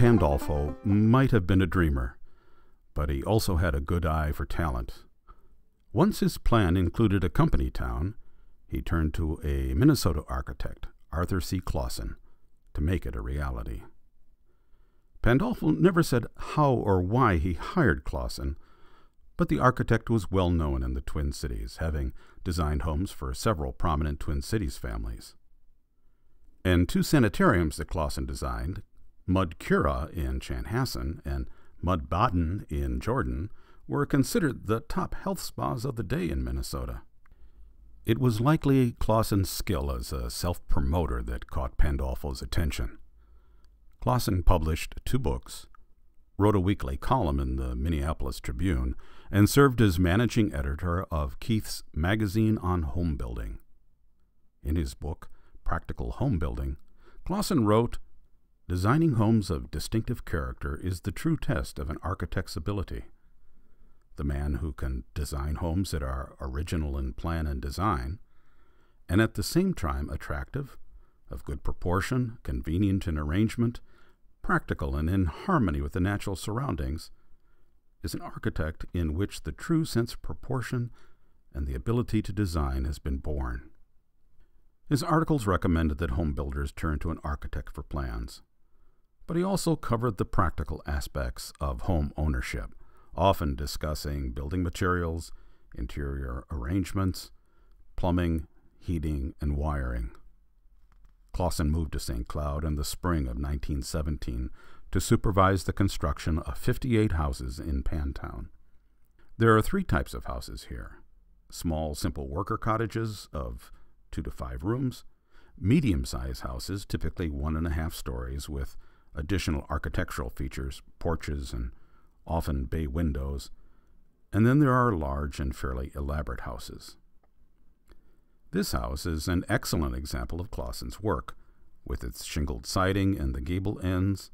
Pandolfo might have been a dreamer, but he also had a good eye for talent. Once his plan included a company town, he turned to a Minnesota architect, Arthur C. Clausen, to make it a reality. Pandolfo never said how or why he hired Clausen, but the architect was well known in the Twin Cities, having designed homes for several prominent Twin Cities families. And two sanitariums that Clausen designed, Mud Cura in Chanhassen and Mud Baden in Jordan, were considered the top health spas of the day in Minnesota. It was likely Clausen's skill as a self-promoter that caught Pandolfo's attention. Clausen published 2 books, wrote a weekly column in the Minneapolis Tribune, and served as managing editor of Keith's Magazine on Home Building. In his book, Practical Home Building, Clausen wrote, "Designing homes of distinctive character is the true test of an architect's ability. The man who can design homes that are original in plan and design, and at the same time attractive, of good proportion, convenient in arrangement, practical and in harmony with the natural surroundings, is an architect in which the true sense of proportion and the ability to design has been born." His articles recommended that home builders turn to an architect for plans, but he also covered the practical aspects of home ownership, often discussing building materials, interior arrangements, plumbing, heating, and wiring. Clausen moved to St. Cloud in the spring of 1917 to supervise the construction of 58 houses in Pantown. There are 3 types of houses here: small, simple worker cottages of 2 to 5 rooms, medium-sized houses, typically 1.5 stories, with additional architectural features, porches, and often bay windows, and then there are large and fairly elaborate houses. This house is an excellent example of Clausen's work, with its shingled siding and the gable ends,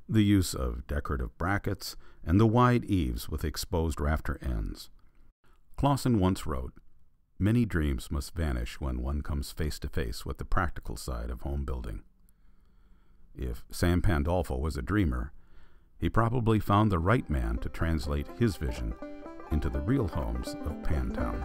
the use of decorative brackets, and the wide eaves with exposed rafter ends. Clausen once wrote, "Many dreams must vanish when one comes face to face with the practical side of home building." If Sam Pandolfo was a dreamer, he probably found the right man to translate his vision into the real homes of Pantown.